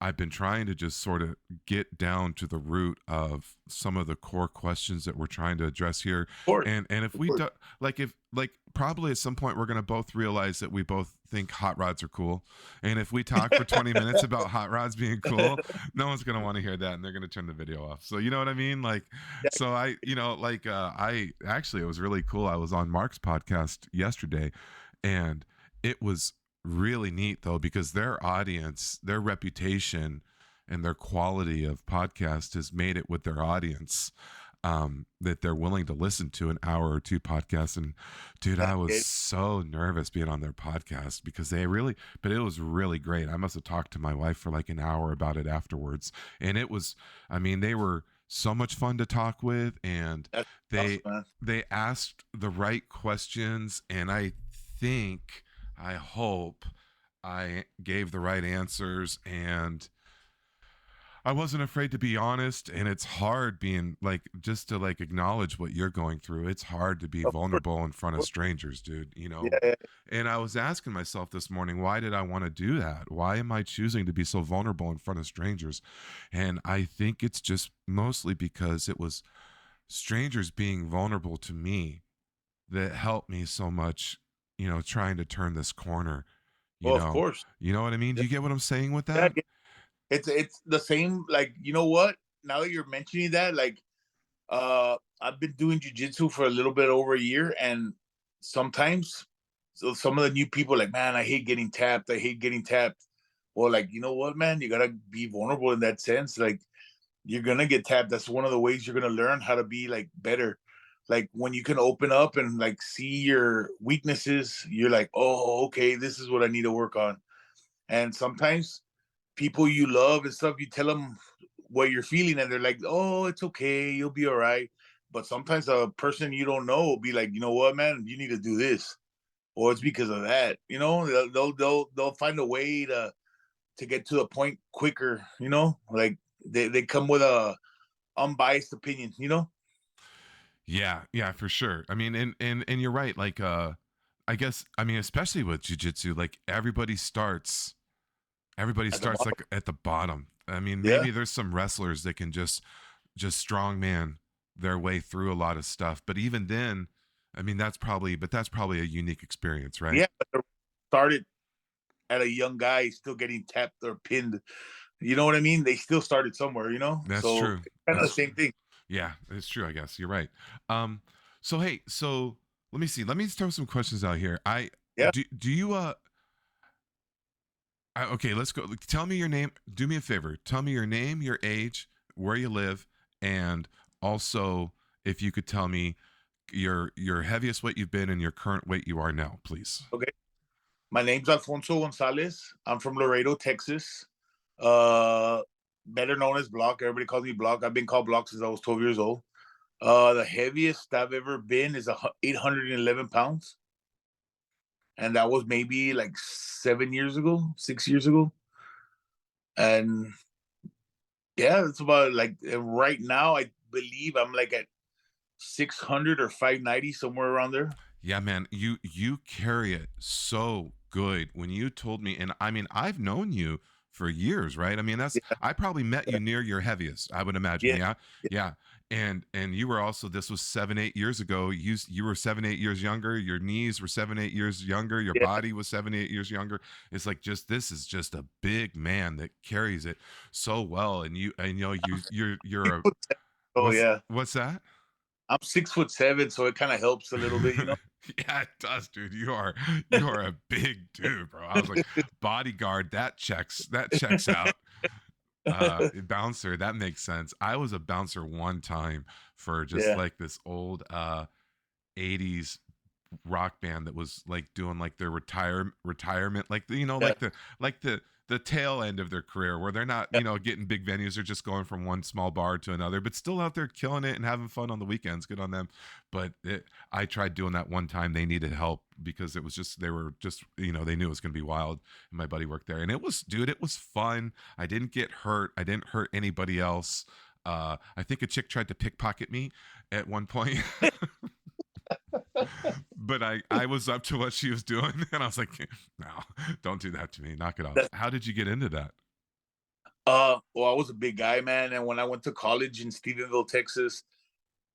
I've been trying to just sort of get down to the root of some of the core questions that we're trying to address here. course, And if of we course. do, if like probably at some point we're going to both realize that we both think hot rods are cool. And if we talk for 20 minutes about hot rods being cool, no one's going to want to hear that and they're going to turn the video off. So you know what I mean? Like, Yeah, so I actually, it was really cool. I was on Mark's podcast yesterday, and it was really neat though, because their audience, their reputation and their quality of podcast has made it with their audience, that they're willing to listen to an hour or two podcast. And dude, I was it, so nervous being on their podcast because they really, but it was really great. I must have talked to my wife for like an hour about it afterwards. And it was, I mean, they were so much fun to talk with, and that's awesome, they man. they asked the right questions, and think I hope I gave the right answers, and I wasn't afraid to be honest. And it's hard being like, just to like acknowledge what you're going through. It's hard to be Of course, vulnerable in front of of course. strangers, dude, you Yeah, know. yeah, And I was asking myself this morning, why did I want to do that? Why am I choosing to be so vulnerable in front of strangers? And I think it's just mostly because it was strangers being vulnerable to me that helped me so much, trying to turn this corner, you well, of know. course. You know what I mean? Do Yeah, you get what I'm saying with yeah, that? yeah. It's the same. Like, you know what? Now that you're mentioning that, like, I've been doing jujitsu for a little bit over a year, and sometimes, so some of the new people like, man, I hate getting tapped. I hate getting tapped. Well, like, you know what, man? You gotta be vulnerable in that sense. Like, you're gonna get tapped. That's one of the ways you're gonna learn how to be like better. Like when you can open up and like see your weaknesses, you're like, oh, okay, this is what I need to work on. And sometimes people you love and stuff, you tell them what you're feeling, and they're like, "Oh, it's okay, you'll be all right." But sometimes a person you don't know will be like, "You know what, man? You need to do this," or it's because of that. You know, they'll find a way to get to the point quicker. You know, like they come with a unbiased opinion. You know, Yeah, yeah, for sure. I mean, and you're right. Like, I guess, I mean, especially with jujitsu, like everybody at the starts bottom. like at the bottom. I mean, Yeah, maybe there's some wrestlers that can just strongman their way through a lot of stuff. But even then, I mean, that's probably a unique experience, right? yeah. But they started at a young guy, still getting tapped or pinned. You know what I mean? They still started somewhere. You know, That's so true. it's kind of the That's same thing. Yeah, it's true. I guess you're right. Um, so hey, so let me see. Let me throw some questions out here. I Yeah. do you okay, let's go. Tell me your name. Do me a favor. Tell me your name, your age, where you live, and also if you could tell me your heaviest weight you've been and your current weight you are now, please. Okay. My name's Alfonso Gonzalez. I'm from Laredo, Texas. Uh, Better known as Block. Everybody calls me Block. I've been called Block since I was 12 years old. The heaviest I've ever been is 811 pounds, and that was maybe like 7 years ago, 6 years ago. And yeah, it's about like right now. I believe I'm like at 600 or 590, somewhere around there. Yeah, man, you carry it so good. When you told me, and I mean, I've known you for years, right? I mean, Yeah, I probably met you near your heaviest, I would imagine. yeah, Yeah, yeah, yeah. And you were also, this was 7 8 years ago. You were 7 8 years younger. Your knees were 7 8 years younger. Your yeah. body was 7 8 years younger. It's like, just this is just a big man that carries it so well. And you know you're a Oh yeah, what's that? I'm 6'7", so it kind of helps a little bit, you know. Yeah, it does, dude. You are a big dude, bro. I was like, bodyguard, that checks out. Bouncer, that makes sense. I was a bouncer one time for just Yeah, like this old 80s rock band that was like doing like their retirement, like yeah, like the tail end of their career, where they're not yeah. getting big venues. They're just going from one small bar to another, but still out there killing it and having fun on the weekends. Good on them. But I tried doing that one time. They needed help because it was just, they were just, they knew it was going to be wild, and my buddy worked there, and it was, dude, it was fun. I didn't get hurt. I didn't hurt anybody else. I think a chick tried to pickpocket me at one point. But I was up to what she was doing, and I was like, no, don't do that to me, knock it off. That, How did you get into that? Well, I was a big guy, man, and when I went to college in Stephenville, Texas,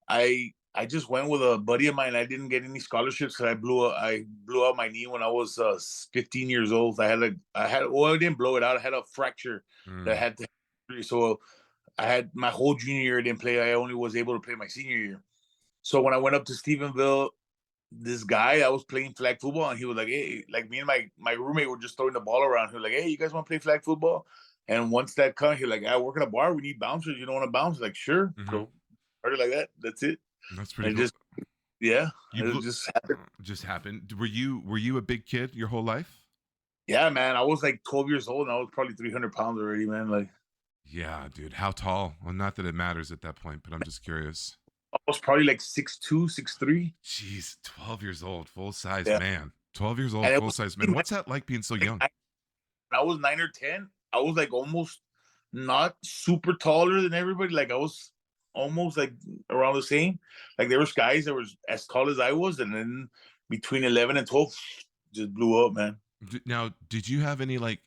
I just went with a buddy of mine. I didn't get any scholarships because I blew out my knee when I was 15 years old. Well, I didn't blow it out. I had a fracture that Mm. had to, so I had my whole junior year I didn't play. I only was able to play my senior year. So when I went up to Stephenville, this guy I was playing flag football, and he was like, "Hey," like me and my roommate were just throwing the ball around. He was like, "Hey, you guys want to play flag football?" And once that come, he was like, "I work at a bar. We need bouncers. You don't want to bounce?" Like, sure. Hmm. So started like that. That's it. That's pretty And it cool. just yeah, You it blew just happened. just happened. Were you a big kid your whole life? Yeah, man. I was like 12 years old, and I was probably 300 pounds already, man. Like Yeah, dude. How tall? Well, not that it matters at that point, but I'm just curious. I was probably like 6'2", 6'3". Jeez, 12 years old, full size Yeah, man. 12 years old, and it full was size man. What's that like being so like young? when I was 9 or 10. I was like almost not super taller than everybody. Like I was almost like around the same. Like there was guys that was as tall as I was, and then between 11 and 12, just blew up, man. Now, did you have any like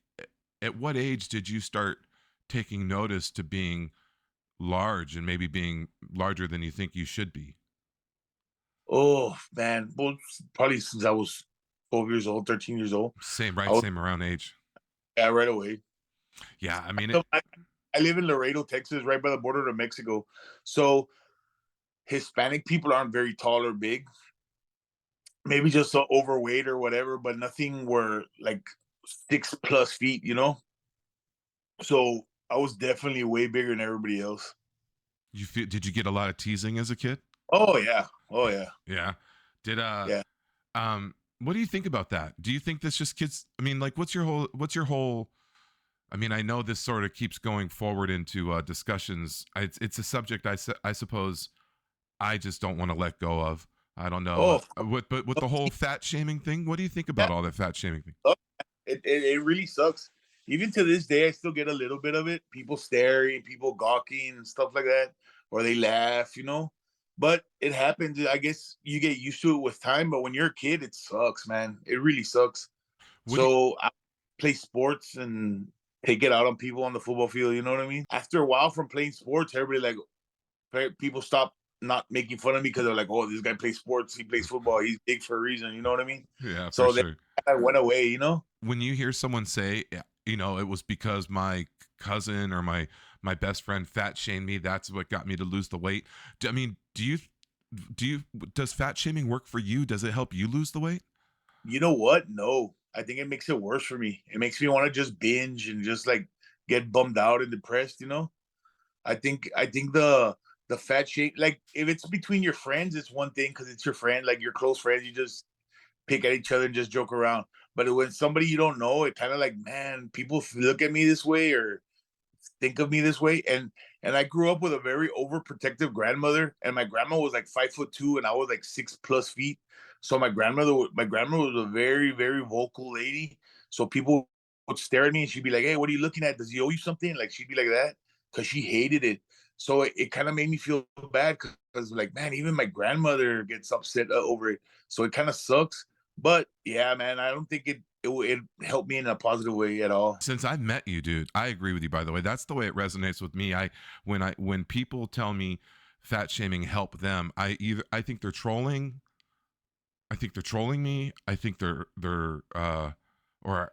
at what age did you start taking notice to being large and maybe being larger than you think you should be? Oh man, well, probably since I was 12 years old, 13 years old. Same, I right? was Same around age. yeah, right away. Yeah, I mean it. So I live in Laredo, Texas, right by the border to Mexico. So Hispanic people aren't very tall or big. Maybe just so overweight or whatever, but nothing were like 6+ feet, you know? So I was definitely way bigger than everybody else. Did you get a lot of teasing as a kid? Oh yeah. Oh yeah. Yeah. Did Yeah. what do you think about that? Do you think this just kids I mean like what's your whole I mean, I know this sort of keeps going forward into discussions. It's a subject I suppose I just don't want to let go of. I don't know. Oh, But with the whole fat shaming thing, what do you think yeah. about all that fat shaming thing? It really sucks. Even to this day, I still get a little bit of it. People staring, people gawking, and stuff like that, or they laugh, you know. But it happens. I guess you get used to it with time. But when you're a kid, it sucks, man. It really sucks. What do you, So I play sports and take it out on people on the football field. You know what I mean? After a while from playing sports, everybody like people stop not making fun of me because they're like, "Oh, this guy plays sports. He plays football. He's big for a reason." You know what I mean? yeah, for So then sure. I went away. You know? When you hear someone say, yeah, it was because my cousin or my best friend fat shamed me, that's what got me to lose the weight. I mean, do you does fat shaming work for you? Does it help you lose the weight? You know what? No, I think it makes it worse for me. It makes me want to just binge and just like get bummed out and depressed. You know? I think the fat shame, like if it's between your friends, it's one thing because it's your friend, like your close friends, you just pick at each other and just joke around. But when somebody you don't know, it kind of like, man, people look at me this way or think of me this way. And I grew up with a very overprotective grandmother, and my grandma was like 5'2", and I was like 6+ feet. So my grandmother was a very, very vocal lady. So people would stare at me and she'd be like, "Hey, what are you looking at? Does he owe you something?" Like she'd be like that because she hated it. So it kind of made me feel bad because like, man, even my grandmother gets upset over it. So it kind of sucks. But yeah, man, I don't think it helped me in a positive way at all. Since I met you, dude, I agree with you. By the way, that's the way it resonates with me. When people tell me fat shaming help them, I think they're trolling. I think they're trolling me. I think or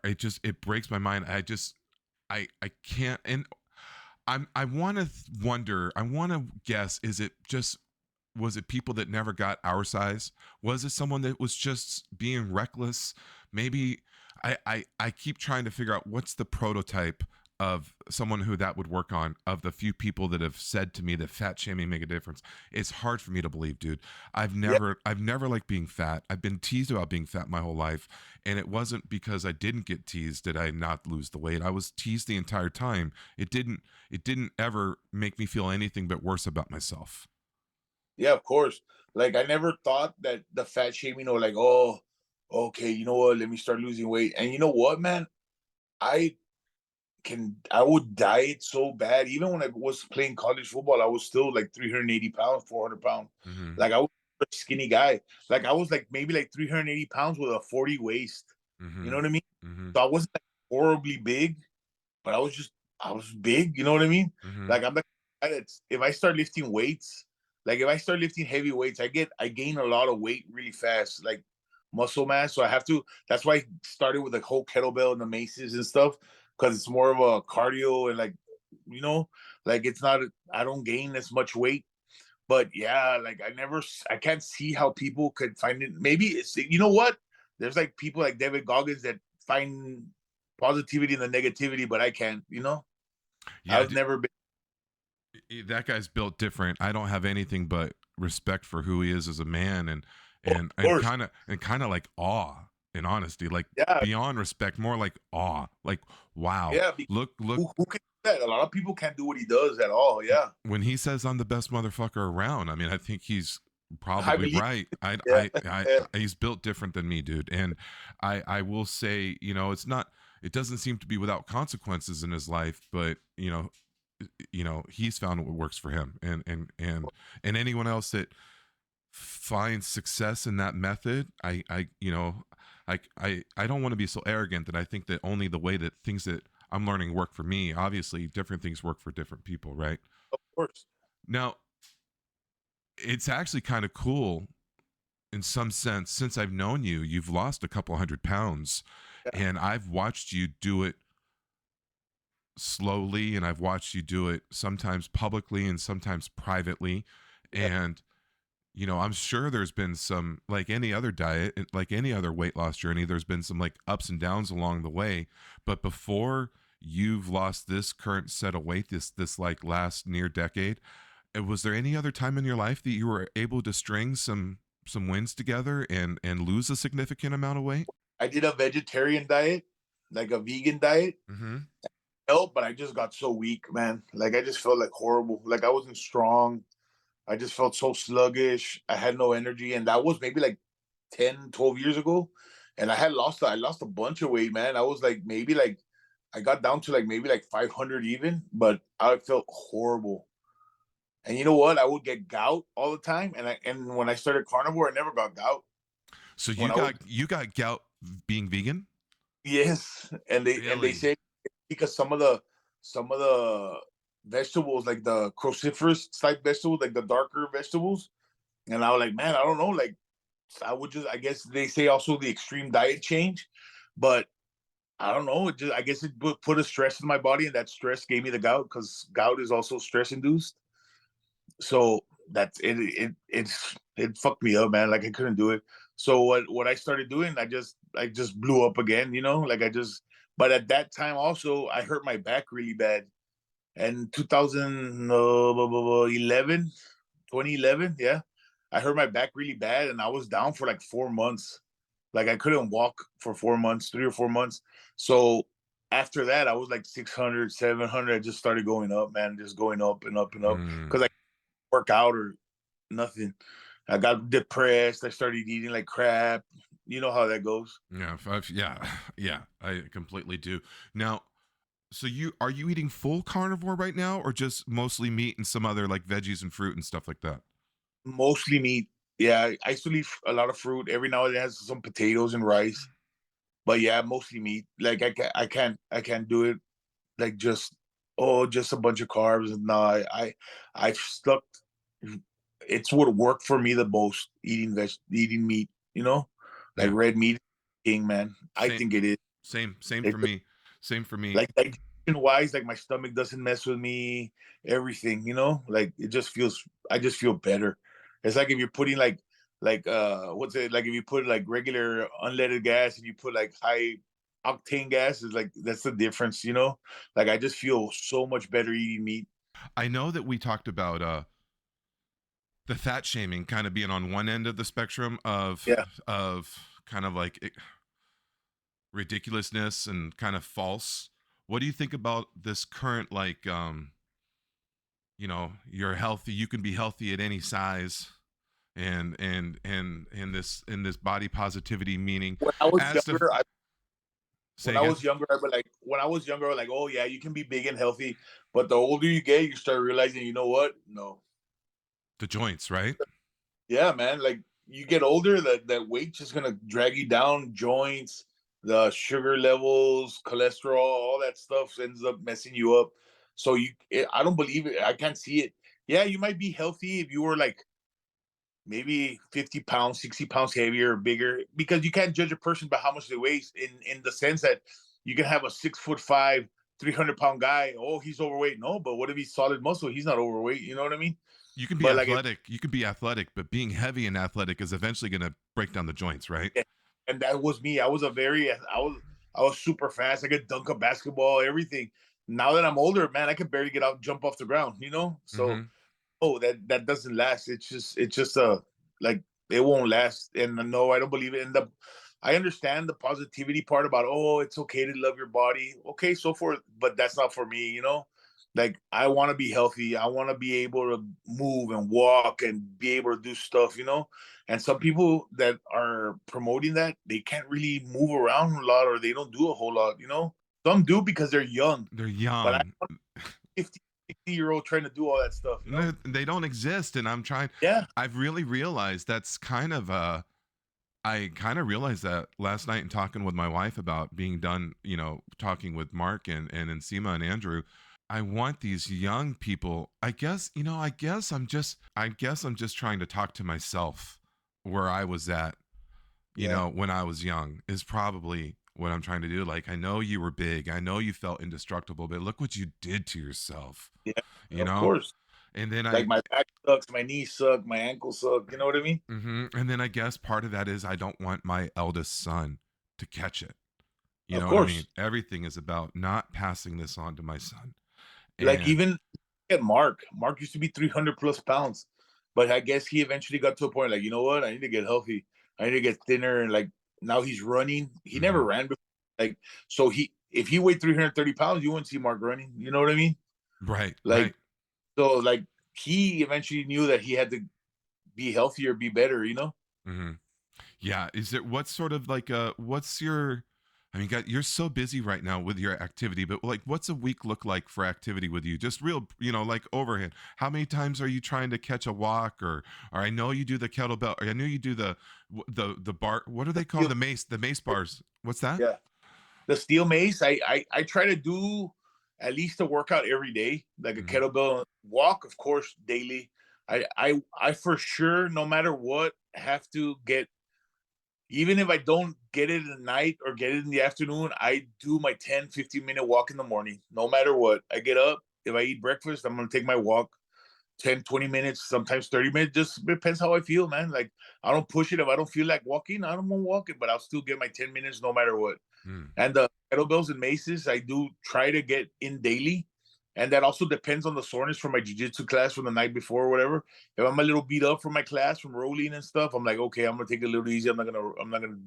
it breaks my mind. I can't and I want to wonder. I want to guess. Is it just was it people that never got our size? Was it someone that was just being reckless? Maybe I keep trying to figure out what's the prototype of someone who that would work on of the few people that have said to me that fat shaming make a difference. It's hard for me to believe, dude. Yeah, I've never liked being fat. I've been teased about being fat my whole life, and it wasn't because I didn't get teased did I not lose the weight. I was teased the entire time. It didn't ever make me feel anything but worse about myself. yeah, of course. Like I never thought that the fat shaming or like, oh, okay, you know what? Let me start losing weight. And you know what, man? I I would diet so bad. Even when I was playing college football, I was still like 380 pounds, 400 pounds. Hmm. Like I was a skinny guy. Like I was like maybe like 380 pounds with a 40 waist. You know Hmm. what I mean? Hmm. So I wasn't like horribly big, but I was big. You know what I mean? Mm-hmm. Like I'm the guy that's if I start lifting weights, like if I start lifting heavy weights, I gain a lot of weight really fast, like muscle mass. So I have to. That's why I started with the whole kettlebell and the maces and stuff because it's more of a cardio and like you know, like it's not. I don't gain as much weight. But yeah, like I can't see how people could find it. Maybe it's, you know what? There's like people like David Goggins that find positivity in the negativity, but I can't, you know? Yeah, I've never been. that guy's built different. I don't have anything but respect for who he is as a man, and Of course. kind of like awe and honesty, like Yeah. beyond respect, more like awe. Like, wow, Yeah. look. Who can do that? A lot of people can't do what he does at all. Yeah. When he says I'm the best motherfucker around, I mean, I think he's I probably believe. right. Yeah. Yeah. He's built different than me, dude. And I will say, it doesn't seem to be without consequences in his life, but he's found what works for him, and anyone else that finds success in that method, I don't want to be so arrogant that I think that only the way that things that I'm learning work for me. Obviously, different things work for different people, right? Of course. Now, it's actually kind of cool in some sense. Since I've known you, you've lost a couple 100 pounds, Yeah. and I've watched you do it slowly, and I've watched you do it sometimes publicly and sometimes privately. Yeah. And I'm sure there's been some, like any other diet, like any other weight loss journey, there's been some like ups and downs along the way. But before you've lost this current set of weight, this like last near decade, was there any other time in your life that you were able to string some wins together and lose a significant amount of weight? I did a vegetarian diet, like a vegan diet. Mm-hmm. Help, but I just got so weak, man. Like I just felt like horrible. Like I wasn't strong. I just felt so sluggish. I had no energy. And that was maybe like 10, 12 years ago. And I lost a bunch of weight, man. I was like, maybe like, I got down to like maybe like 500 even, but I felt horrible. And you know what? I would get gout all the time. And when I started carnivore, I never got gout. So When I was, you got gout being vegan? yes. And they Really? say because some of the vegetables, like the cruciferous type vegetables, like the darker vegetables, and I was like, man, I don't know, like I guess they say also the extreme diet change, but I don't know. I guess it put a stress in my body, and that stress gave me the gout because gout is also stress induced. So that's it. It fucked me up, man. Like I couldn't do it. So what I started doing, I just blew up again. You know, like I just. But at that time, also, I hurt my back really bad. And 2011, 2011, yeah, I hurt my back really bad, and I was down for like 4 months. Like I couldn't walk for 4 months, 3 or 4 months. So after that, I was like 600, 700. I just started going up, man, just going up and up and up Mm. because I work out or nothing. I got depressed. I started eating like crap. You know how that goes. Yeah, yeah, yeah. I completely do. Now, so you eating full carnivore right now, or just mostly meat and some other like veggies and fruit and stuff like that? Mostly meat. Yeah, I used to eat a lot of fruit. Every now and then has some potatoes and rice. But yeah, mostly meat. Like I can't do it. Like just a bunch of carbs. No, I've stuck. It's what worked for me the most. Eating meat. You know, like Yeah, red meat, king man. I same, think it is. same It for me. Same for me. like digestion wise, like my stomach doesn't mess with me. Everything, you know, like it just feels. I just feel better. It's like if you're putting what's it like if you put like regular unleaded gas and you put like high octane gas is like that's the difference, you know. Like I just feel so much better eating meat. I know that we talked about the fat shaming kind of being on one end of the spectrum Yeah. of kind of like ridiculousness and kind of false. What do you think about this current like you're healthy, you can be healthy at any size, and this body positivity, meaning When I was as to younger, I say again? when I was younger, like, oh yeah, you can be big and healthy, but the older you get, you start realizing, you know what? No, The joints, right? yeah, man. Like you get older, that weight just gonna drag you down, joints, the sugar levels, cholesterol, all that stuff ends up messing you up. So I don't believe it. I can't see it. Yeah, you might be healthy if you were like maybe 50 pounds, 60 pounds heavier or bigger, because you can't judge a person by how much they weigh in the sense that you can have a 6'5", 300-pound guy. Oh, he's overweight. No, but what if he's solid muscle? He's not overweight. You know what I mean? You can be But like, athletic. You can be athletic, but being heavy and athletic is eventually going to break down the joints, right? and that was me. I was super fast. I could dunk a basketball, everything. Now that I'm older, man, I can barely get out, jump off the ground. You know, so Mm-hmm. that doesn't last. It's just like it won't last. And no, I don't believe it. I understand the positivity part about, oh, it's okay to love your body. Okay, so forth, but that's not for me, you know? Like I want to be healthy. I want to be able to move and walk and be able to do stuff, you know? And some people that are promoting that, they can't really move around a lot or they don't do a whole lot, you know? Some do because they're young, They're but I young. 50, 60-year-old trying to do all that stuff, you know? They don't exist, and I'm trying. Yeah. I've really realized that's kind of I kind of realized that last night in talking with my wife about being done, talking with Mark and Nsima and Andrew. I want these young people. I guess I'm just trying to talk to myself where I was at, Yeah. when I was young is probably what I'm trying to do. Like, I know you were big. I know you felt indestructible, but look what you did to yourself, Yeah. you Of know? course. And then Like my back sucks, my knees suck, my ankles suck. You know what I mean? and then I guess part of that is I don't want my eldest son to catch it. You Of know what I mean? course. Everything is about not passing this on to my son. Like And even at Mark. Mark used to be 300 plus pounds, but I guess he eventually got to a point like, you know what? I need to get healthy. I need to get thinner. And like now he's running. He never mhm, ran before. Like, so if he weighed 330 pounds, you wouldn't see Mark running. You know what I mean? right, Like, right. so like he eventually knew that he had to be healthier, be better, you know? hmm Yeah. Is it what's sort of like what's your I mean, God, you're so busy right now with your activity, but like, what's a week look like for activity with you? Just real, like overhead. How many times are you trying to catch a walk, or I know you do the kettlebell, or I know you do the bar. What are they called? The mace bars. What's that? Yeah. The steel mace, I try to do at least a workout every day, like a hmm kettlebell walk, of course, daily. I for sure, no matter what, have to get, even if I don't get it in the night or get it in the afternoon, I do my 10-15 minute walk in the morning. No matter what. I get up. If I eat breakfast, I'm gonna take my walk 10-20 minutes, sometimes 30 minutes. Just depends how I feel, man. Like I don't push it. If I don't feel like walking, I don't want to walk it, but I'll still get my 10 minutes no matter what. Mm. And the kettlebells and maces, I do try to get in daily. And that also depends on the soreness from my jiu-jitsu class from the night before or whatever. If I'm a little beat up from my class from rolling and stuff, I'm like, okay, I'm gonna take it a little easy. I'm not gonna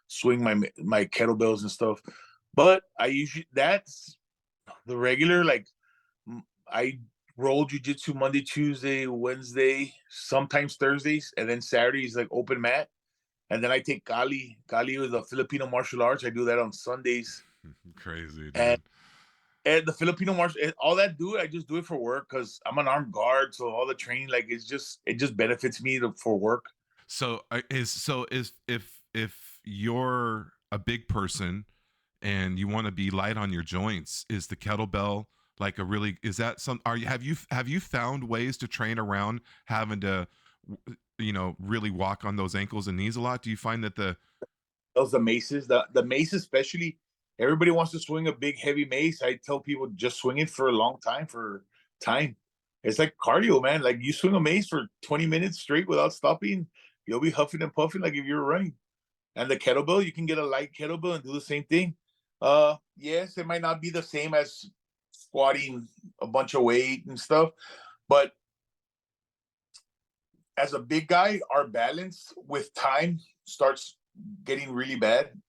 swing my kettlebells and stuff. But I usually that's the regular, like I roll jiu-jitsu Monday, Tuesday, Wednesday, sometimes Thursdays, and then Saturdays like open mat. And then I take Kali. Kali is a Filipino martial arts. I do that on Sundays. Crazy, And dude. the Filipino martial, all that do it, I just do it for work because I'm an armed guard. So all the training, like it just benefits me for work. Is if you're a big person and you want to be light on your joints, is the kettlebell like a really is that some are you have you found ways to train around having to really walk on those ankles and knees a lot? Do you find that the Those the maces, the mace especially. Everybody wants to swing a big heavy mace. I tell people just swing it for a long time for time. It's like cardio, man. Like you swing a mace for 20 minutes straight without stopping, you'll be huffing and puffing like if you're running. And the kettlebell, you can get a light kettlebell and do the same thing. Yes, it might not be the same as squatting a bunch of weight and stuff, but as a big guy, our balance with time starts getting really bad.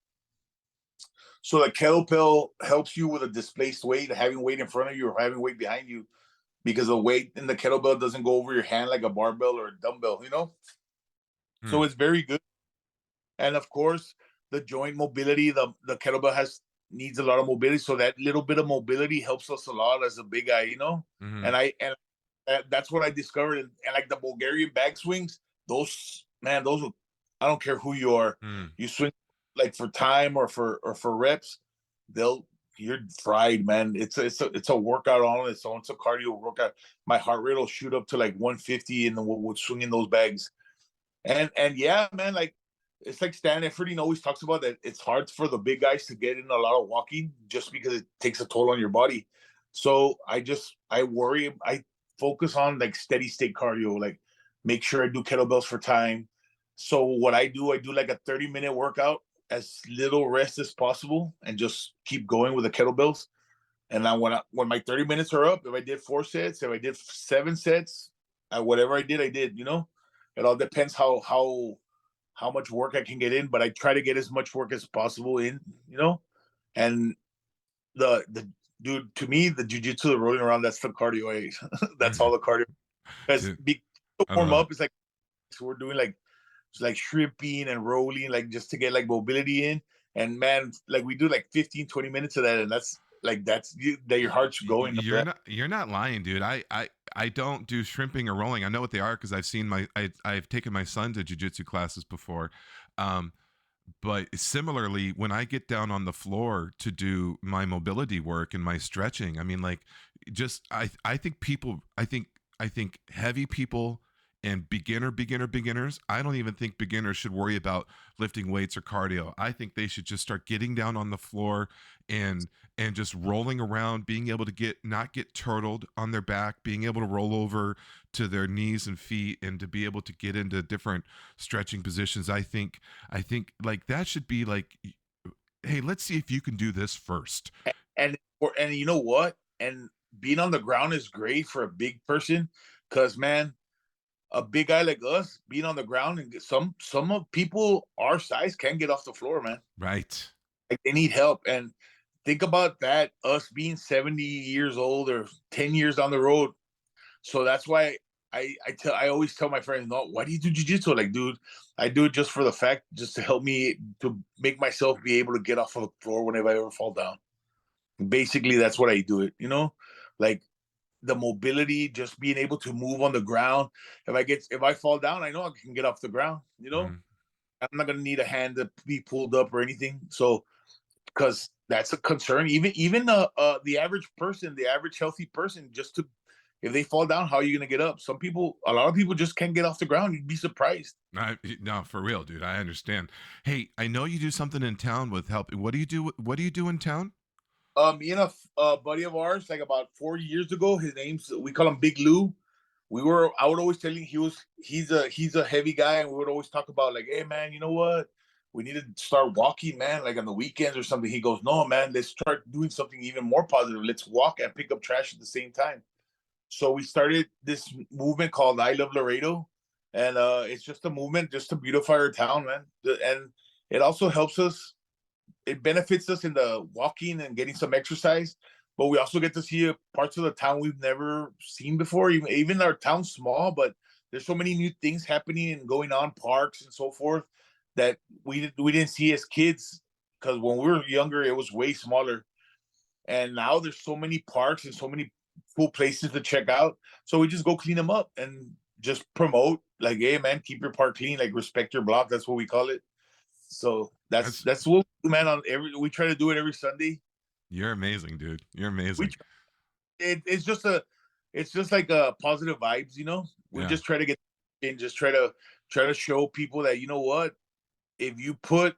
So the kettlebell helps you with a displaced weight, having weight in front of you or having weight behind you, because the weight in the kettlebell doesn't go over your hand like a barbell or a dumbbell, you know? hmm, So it's very good. And of course, the joint mobility, the kettlebell has needs a lot of mobility. So that little bit of mobility helps us a lot as a big guy, you know? mm-hmm, And that's what I discovered. And like the Bulgarian back swings, those man, those I don't care who you are, mm, you swing like for time or for reps, they'll you're fried, man. It's a workout on its own. It's a cardio workout. My heart rate will shoot up to like 150 and then we'll swinging those bags. And yeah, man, like it's like Stan Efferding always talks about that it's hard for the big guys to get in a lot of walking just because it takes a toll on your body. So I worry, I focus on like steady state cardio, like make sure I do kettlebells for time. So what I do like a 30-minute workout, as little rest as possible, and just keep going with the kettlebells. And then when my 30 minutes are up, if I did 4 sets, if I did 7 sets, whatever I did, you know. It all depends how much work I can get in, but I try to get as much work as possible in, you know. And the dude, to me, the jujitsu, the rolling around, that's the cardio. That's all the cardio. Because Dude, to I warm love it. up, it's like so we're doing like it's like shrimping and rolling, like just to get like mobility in. And man, like we do like 15, 20 minutes of that, and that's like that your heart's going after that. You're not lying, dude. I don't do shrimping or rolling. I know what they are because I've taken my son to jujitsu classes before. Um, but similarly, when I get down on the floor to do my mobility work and my stretching, I mean, like, just I think heavy people and beginners. I don't even think beginners should worry about lifting weights or cardio. I think they should just start getting down on the floor and just rolling around, being able to not get turtled on their back, being able to roll over to their knees and feet, and to be able to get into different stretching positions. I think like that should be like, hey, let's see if you can do this first. And you know what? And being on the ground is great for a big person, because man, a big guy like us being on the ground, and some of people our size can't get off the floor, man. Right. Like they need help. And think about that, us being 70 years old or 10 years down the road. So that's why I always tell my friends, no, why do you do jujitsu? Like, dude, I do it just for the fact, just to help me to make myself be able to get off of the floor whenever I ever fall down. Basically, that's what I do it, you know? Like the mobility, just being able to move on the ground. If I fall down, I know I can get off the ground, you know? Mhm. I'm not gonna need a hand to be pulled up or anything. So because that's a concern. Even the average person, the average healthy person, just to if they fall down, how are you gonna get up? A lot of people just can't get off the ground. You'd be surprised. No, for real, dude. I understand. Hey, I know you do something in town with help. What do you do? What do you do in town? Me and a buddy of ours, like about 4 years ago, his name's we call him Big Lou. I would always tell him he's a heavy guy, and we would always talk about like, hey man, you know what? We need to start walking, man, like on the weekends or something. He goes, no, man, let's start doing something even more positive. Let's walk and pick up trash at the same time. So we started this movement called I Love Laredo, and it's just a movement just to beautify our town, man. And it also helps us. It benefits us in the walking and getting some exercise, but we also get to see parts of the town we've never seen before. Even our town's small, but there's so many new things happening and going on, parks and so forth, that we didn't see as kids, because when we were younger, it was way smaller. And now there's so many parks and so many cool places to check out. So we just go clean them up and just promote, like, hey man, keep your park clean, like respect your block. That's what we call it. So That's that's what we do, man. We try to do it every Sunday. You're amazing, dude. You're We amazing. try, it's just like a positive vibes, you know. We Yeah. just try to get and just try to show people that, you know what, if you put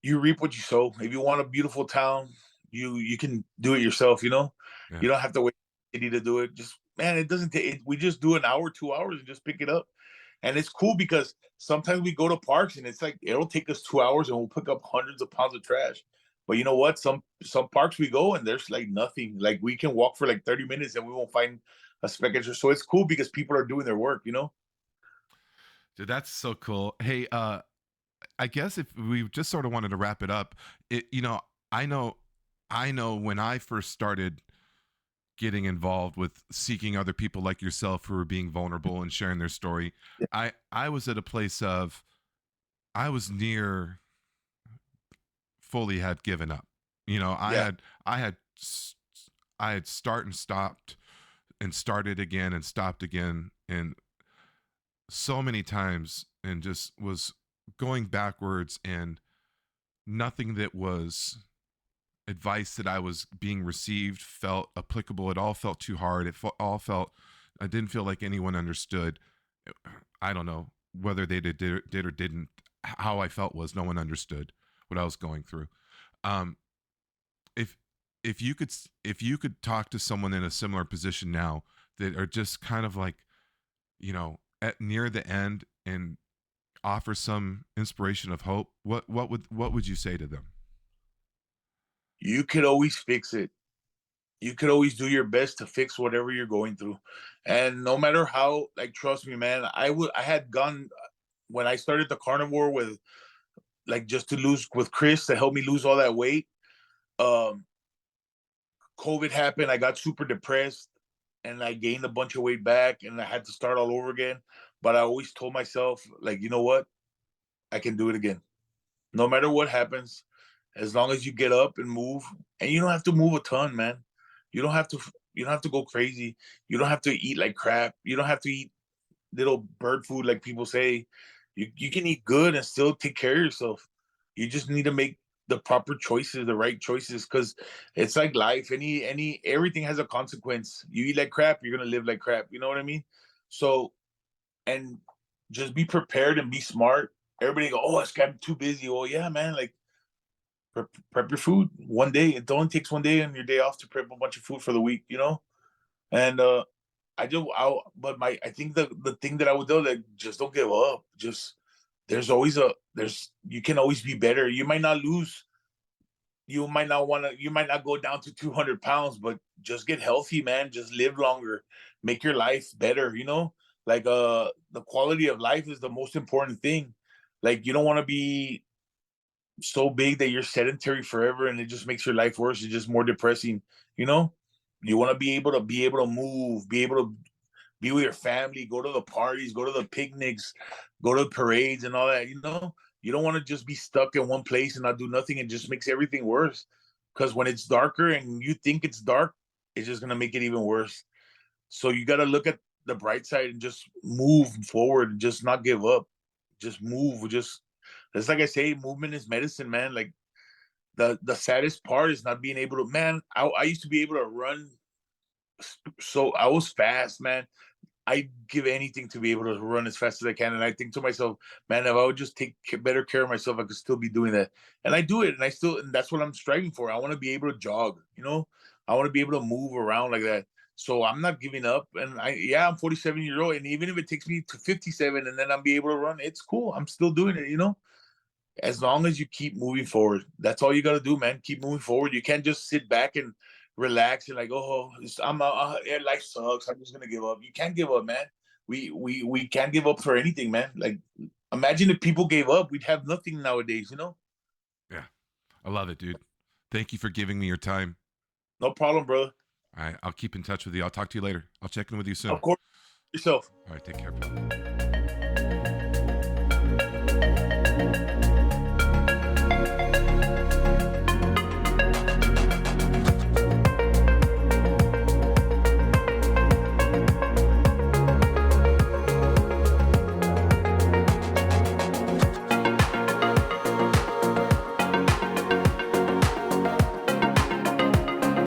you reap what you sow. If you want a beautiful town, you can do it yourself. You know, Yeah. you don't have to wait for the city to do it. Just man, it doesn't take. We just do an hour, 2 hours, and just pick it up. And it's cool because sometimes we go to parks and it's like it'll take us 2 hours and we'll pick up hundreds of pounds of trash. But you know what? Some parks we go and there's like nothing. Like we can walk for like 30 minutes and we won't find a speck of trash. So it's cool because people are doing their work. You know. Dude, that's so cool. Hey, I guess if we just sort of wanted to wrap it up, I know I know when I first started getting involved with seeking other people like yourself who were being vulnerable and sharing their story, I was at a place of I was near fully had given up. You know, Yeah. I had I had start and stopped and started again and stopped again and so many times and just was going backwards and nothing that was advice that I was being received felt applicable. It all felt too hard. All felt, I didn't feel like anyone understood. I don't know whether they did or didn't. How I felt was no one understood what I was going through. Um, if if you could talk to someone in a similar position now that are just kind of like, at near the end, and offer some inspiration of hope, what would you say to them? You could always fix it. You could always do your best to fix whatever you're going through. And no matter how, like, trust me, man, I had gone when I started the carnivore with, like, just to lose with Chris to help me lose all that weight. Um, COVID happened. I got super depressed and I gained a bunch of weight back and I had to start all over again. But I always told myself, like, you know what? I can do it again. No matter what happens, as long as you get up and move, and you don't have to move a ton, man. You don't have to you don't have to go crazy. You don't have to eat like crap. You don't have to eat little bird food like people say. You can eat good and still take care of yourself. You just need to make the proper choices, the right choices, because it's like life. Any everything has a consequence. You eat like crap, you're gonna live like crap. You know what I mean? So, and just be prepared and be smart. Everybody go, oh, I'm too busy. Well, yeah, man. Like, prep your food one day. It only takes one day on your day off to prep a bunch of food for the week. And I do. But I think the thing that I would do, like, just don't give up. Just there's you can always be better. You might not lose. You might not want to. You might not go down to 200 pounds, but just get healthy, man. Just live longer. Make your life better. Like, the quality of life is the most important thing. Like, you don't want to be so big that you're sedentary forever and it just makes your life worse. It's just more depressing. You know, you want to be able to move, be able to be with your family, go to the parties, go to the picnics, go to the parades and all that. You don't want to just be stuck in one place and not do nothing. It just makes everything worse. Because when it's darker and you think it's dark, it's just gonna make it even worse. So you got to look at the bright side and just move forward and just not give up. Just move. Just it's like I say, movement is medicine, man. Like, the saddest part is not being able to. Man, I used to be able to run, so I was fast, man. I give anything to be able to run as fast as I can. And I think to myself, man, if I would just take better care of myself, I could still be doing that. And I do it. And that's what I'm striving for. I want to be able to jog, I want to be able to move around like that. So I'm not giving up. And I'm 47 years old. And even if it takes me to 57 and then I'll be able to run, it's cool. I'm still doing it. As long as you keep moving forward. That's all you got to do, man. Keep moving forward. You can't just sit back and relax and like, oh, life sucks. I'm just gonna give up. You can't give up, man. We can't give up for anything, man. Like, imagine if people gave up, we'd have nothing nowadays. Yeah, I love it, dude. Thank you for giving me your time. No problem, brother. All right, I'll keep in touch with you. I'll talk to you later. I'll check in with you soon. Of course, yourself. All right, take care, bro.